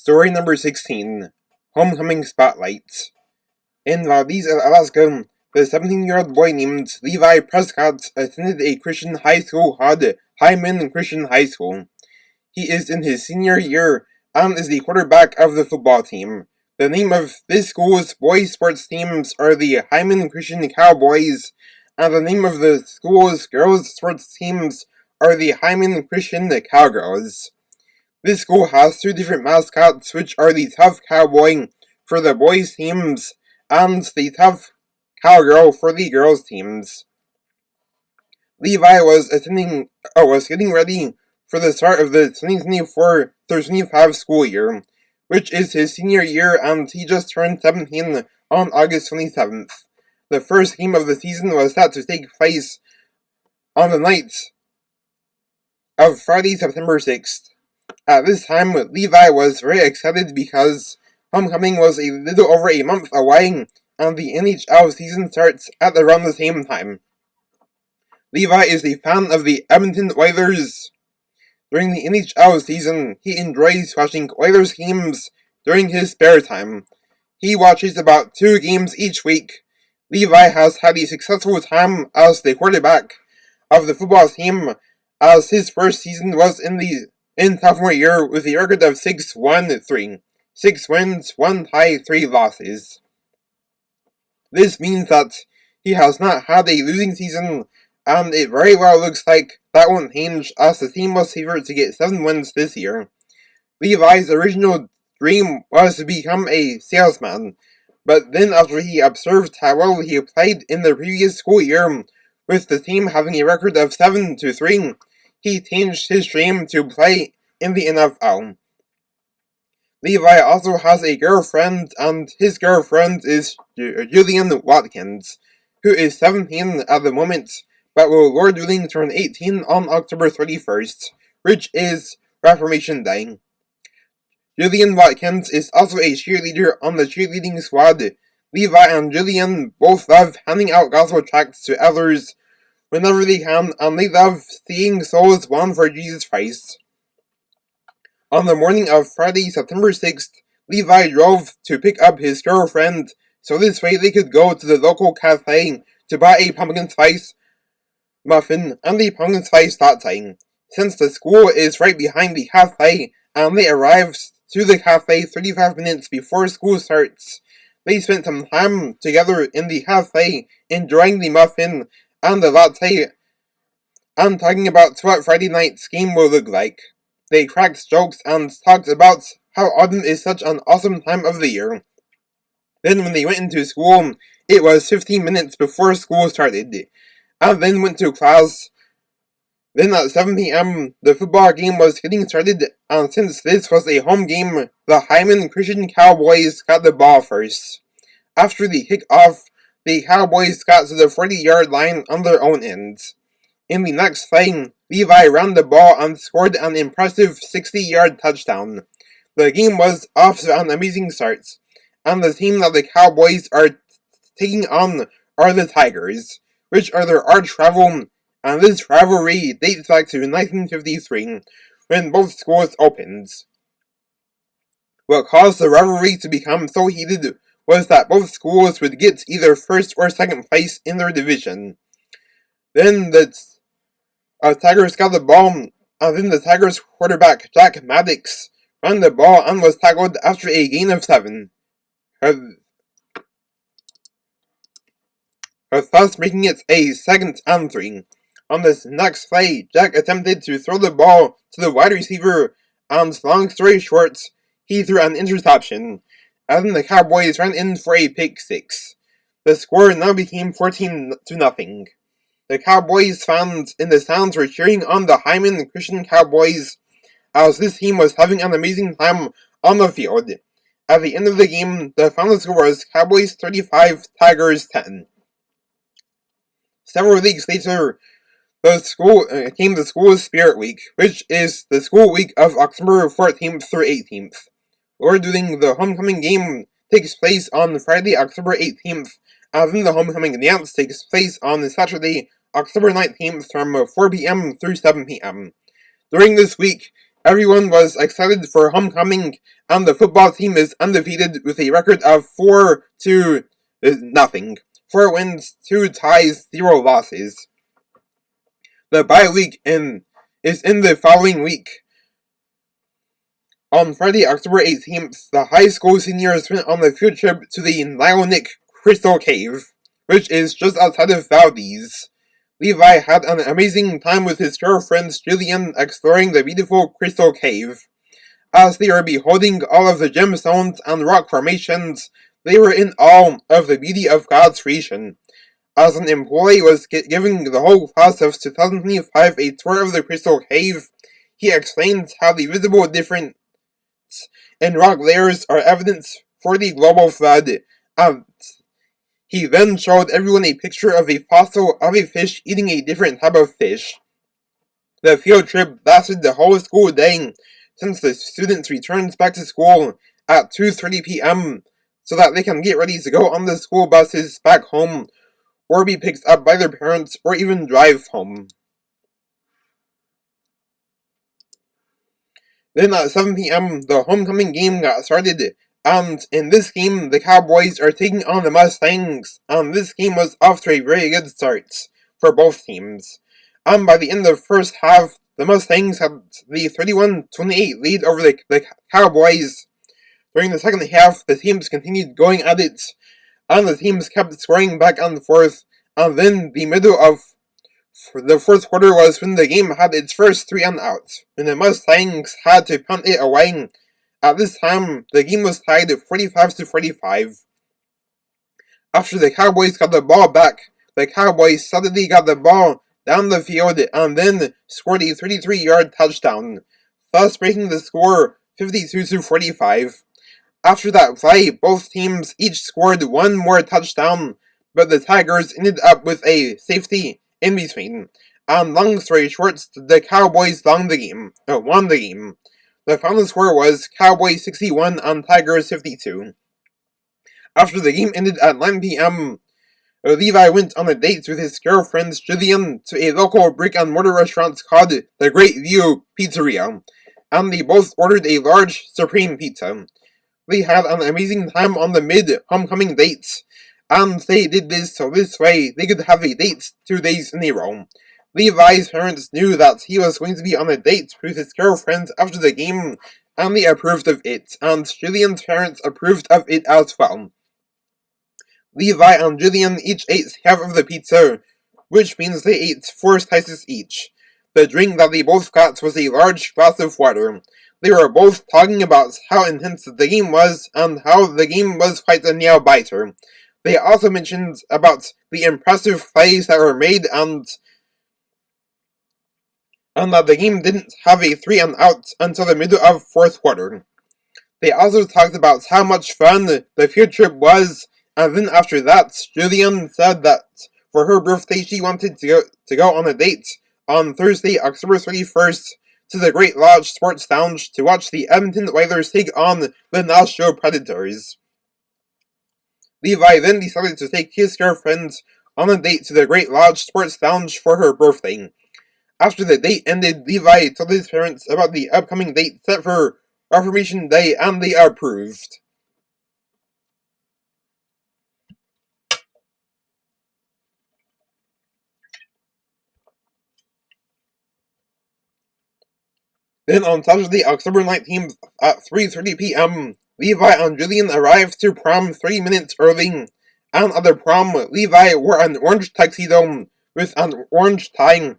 Story number 16, Homecoming Spotlight. In Valdez, Alaska, the 17-year-old boy named Levi Prescott attended a Christian high school called Hyman Christian High School. He is in his senior year and is the quarterback of the football team. The name of this school's boys' sports teams are the Hyman Christian Cowboys, and the name of the school's girls' sports teams are the Hyman Christian Cowgirls. This school has two different mascots, which are the Tough Cowboy for the boys' teams and the Tough Cowgirl for the girls' teams. Levi was getting ready for the start of the 2024-2025 school year, which is his senior year, and he just turned 17 on August 27th. The first game of the season was set to take place on the night of Friday, September 6th. At this time, Levi was very excited because homecoming was a little over a month away, and the NHL season starts at around the same time. Levi is a fan of the Edmonton Oilers. During the NHL season, he enjoys watching Oilers games during his spare time. He watches about 2 games each week. Levi has had a successful time as the quarterback of the football team, as his first season was in sophomore year with a record of 6-1-3. 6 wins, 1 tie, 3 losses. This means that he has not had a losing season, and it very well looks like that won't change, as the team was favored to get 7 wins this year. Levi's original dream was to become a salesman, but then after he observed how well he played in the previous school year, with the team having a record of 7-3, he changed his dream to play in the NFL. Levi also has a girlfriend, and his girlfriend is Julian Watkins, who is 17 at the moment, but will Lord willing turn 18 on October 31st, which is Reformation Day. Julian Watkins is also a cheerleader on the cheerleading squad. Levi and Julian both love handing out gospel tracts to others whenever they can, and they love seeing souls won for Jesus Christ. On the morning of Friday, September 6th, Levi drove to pick up his girlfriend, so this way they could go to the local cafe to buy a pumpkin spice muffin and a pumpkin spice latte. Since the school is right behind the cafe, and they arrived to the cafe 35 minutes before school starts, they spent some time together in the cafe enjoying the muffin and the latte and talking about what Friday night's game will look like. They cracked jokes and talked about how autumn is such an awesome time of the year. Then when they went into school, it was 15 minutes before school started, and then went to class. Then at 7 p.m., the football game was getting started, and since this was a home game, the Hyman Christian Cowboys got the ball first. After the kickoff, the Cowboys got to the 40-yard line on their own end. In the next play, Levi ran the ball and scored an impressive 60-yard touchdown. The game was off to an amazing start, and the team that the Cowboys are taking on are the Tigers, which are their arch rival, and this rivalry dates back to 1953, when both schools opened. What caused the rivalry to become so heated was that both schools would get either first or second place in their division. Then the Tigers got the ball, and then the Tigers quarterback Jack Maddox ran the ball and was tackled after a gain of 7. Thus making it a 2nd and 3. On this next play, Jack attempted to throw the ball to the wide receiver, and long story short, he threw an interception, and then the Cowboys ran in for a pick 6. The score now became 14-0. The Cowboys fans in the stands were cheering on the Hyman Christian Cowboys, as this team was having an amazing time on the field. At the end of the game, the final score was Cowboys 35, Tigers 10. Several weeks later, came the school's Spirit Week, which is the school week of October 14th through 18th. Lord willing, the homecoming game takes place on Friday, October 18th, and then the homecoming dance takes place on Saturday, October 19th from 4 p.m. through 7 p.m. During this week, Everyone was excited for homecoming, and the football team is undefeated with a record of 4-0. 4 wins, 2 ties, 0 losses. The bye week is in the following week. On Friday, October 18th, the high school seniors went on a field trip to the Ionic Crystal Cave, which is just outside of Valdez. Levi had an amazing time with his girlfriends Jillian exploring the beautiful Crystal Cave. As they were beholding all of the gemstones and rock formations, they were in awe of the beauty of God's creation. As an employee was giving the whole class of 2025 a tour of the Crystal Cave, he explained how the visible difference in rock layers are evidence for the global flood, and he then showed everyone a picture of a fossil of a fish eating a different type of fish. The field trip lasted the whole school day, since the students returned back to school at 2:30 p.m. so that they can get ready to go on the school buses back home, or be picked up by their parents, or even drive home. Then at 7 p.m., the homecoming game got started, and in this game, the Cowboys are taking on the Mustangs, and this game was off to a very good start for both teams. And by the end of the first half, the Mustangs had the 31-28 lead over the Cowboys. During the second half, the teams continued going at it, and the teams kept scoring back and forth, and then the middle of the fourth quarter was when the game had its first 3 and out, when the Mustangs had to punt it away. At this time, the game was tied 45-45. After the Cowboys got the ball back, the Cowboys suddenly got the ball down the field and then scored a 33-yard touchdown, thus breaking the score 52-45. After that play, both teams each scored one more touchdown, but the Tigers ended up with a safety in between. And long story short, the Cowboys won the game. The final score was Cowboys 61 and Tigers 52. After the game ended at 9 p.m., Levi went on a date with his girlfriends Jillian to a local brick-and-mortar restaurant called the Great View Pizzeria, and they both ordered a large supreme pizza. They had an amazing time on the mid-homecoming dates, and they did this so this way they could have a date 2 days in a row. Levi's parents knew that he was going to be on a date with his girlfriend after the game, and they approved of it, and Jillian's parents approved of it as well. Levi and Jillian each ate half of the pizza, which means they ate 4 slices each. The drink that they both got was a large glass of water. They were both talking about how intense the game was, and how the game was quite a nail-biter. They also mentioned about the impressive plays that were made, and that the game didn't have a 3 and out until the middle of fourth quarter. They also talked about how much fun the field trip was, and then after that, Jillian said that for her birthday she wanted to go on a date on Thursday, October 31st, to the Great Lodge Sports Lounge to watch the Edmonton Oilers take on the Nashville Predators. Levi then decided to take his girlfriend on a date to the Great Lodge Sports Lounge for her birthday. After the date ended, Levi told his parents about the upcoming date set for Reformation Day, and they approved. Then on Saturday, October 19th at 3:30 p.m., Levi and Jillian arrived to prom 30 minutes early. And at the prom, Levi wore an orange tuxedo with an orange tie,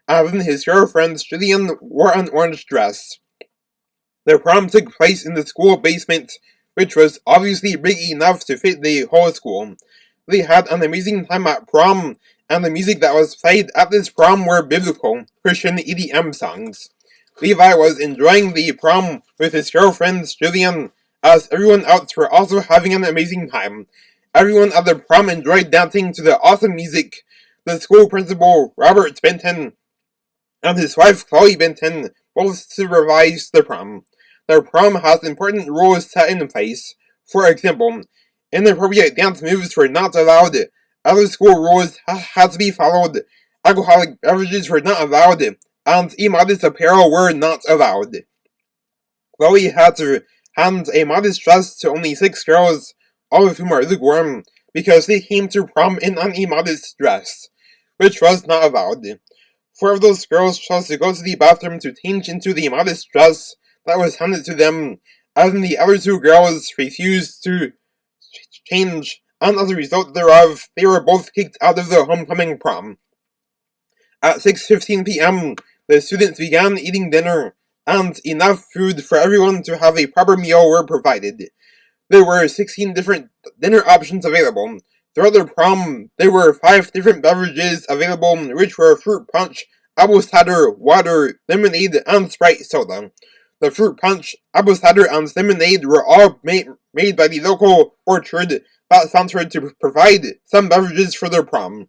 and then his girlfriend Jillian wore an orange dress. The prom took place in the school basement, which was obviously big enough to fit the whole school. They had an amazing time at prom, and the music that was played at this prom were biblical, Christian EDM songs. Levi was enjoying the prom with his girlfriends Jillian, as everyone else were also having an amazing time. Everyone at the prom enjoyed dancing to the awesome music. The school principal, Robert Benton, and his wife, Chloe Benton, both supervised the prom. The prom has important rules set in place. For example, inappropriate dance moves were not allowed. Other school rules had to be followed. Alcoholic beverages were not allowed, and immodest apparel were not allowed. Chloe had to hand a modest dress to only 6 girls, all of whom are lukewarm, because they came to prom in an immodest dress, which was not allowed. 4 of those girls chose to go to the bathroom to change into the immodest dress that was handed to them, and the other 2 girls refused to change, and as a result thereof, they were both kicked out of the homecoming prom. At 6:15 p.m., the students began eating dinner, and enough food for everyone to have a proper meal were provided. There were 16 different dinner options available. Throughout the prom, there were 5 different beverages available, which were fruit punch, apple cider, water, lemonade, and Sprite soda. The fruit punch, apple cider, and lemonade were all made by the local orchard that sponsored to provide some beverages for their prom.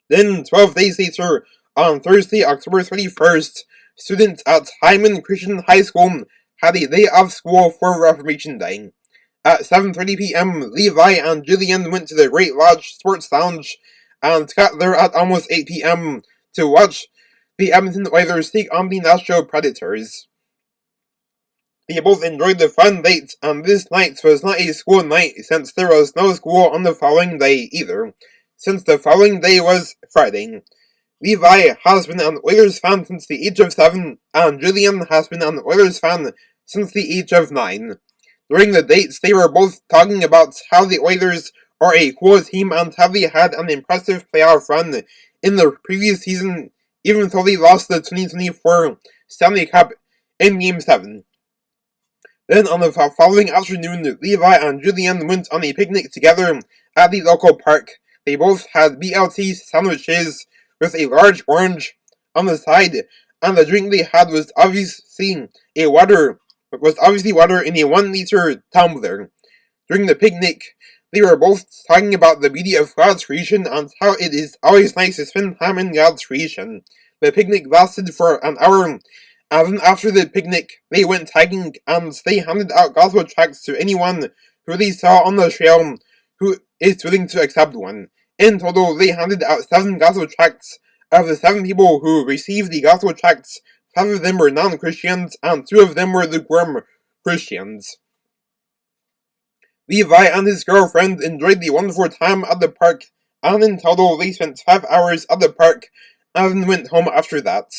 Then, 12 days later, on Thursday, October 31st, students at Hyman Christian High School had a day off school for Reformation Day. At 7:30 p.m., Levi and Jillian went to the Great Lodge Sports Lounge and got there at almost 8 p.m. to watch the Edmonton Oilers take on the Nashville Predators. They both enjoyed the fun date, and this night was not a school night since there was no school on the following day either, since the following day was Friday. Levi has been an Oilers fan since the age of 7, and Jillian has been an Oilers fan since the age of 9. During the dates, they were both talking about how the Oilers are a cool team and how they had an impressive playoff run in the previous season, even though they lost the 2024 Stanley Cup in Game 7. Then on the following afternoon, Levi and Jillian went on a picnic together at the local park. They both had BLT sandwiches with a large orange on the side, and the drink they had was obviously water in a 1-liter tumbler. During the picnic, they were both talking about the beauty of God's creation and how it is always nice to spend time in God's creation. The picnic lasted for an hour, and then after the picnic, they went hiking and they handed out gospel tracts to anyone who they saw on the trail who is willing to accept one. In total, they handed out 7 gospel tracts. Of the 7 people who received the gospel tracts, 5 of them were non-Christians, and 2 of them were lukewarm Christians. Levi and his girlfriend enjoyed the wonderful time at the park, and in total they spent 5 hours at the park, and went home after that.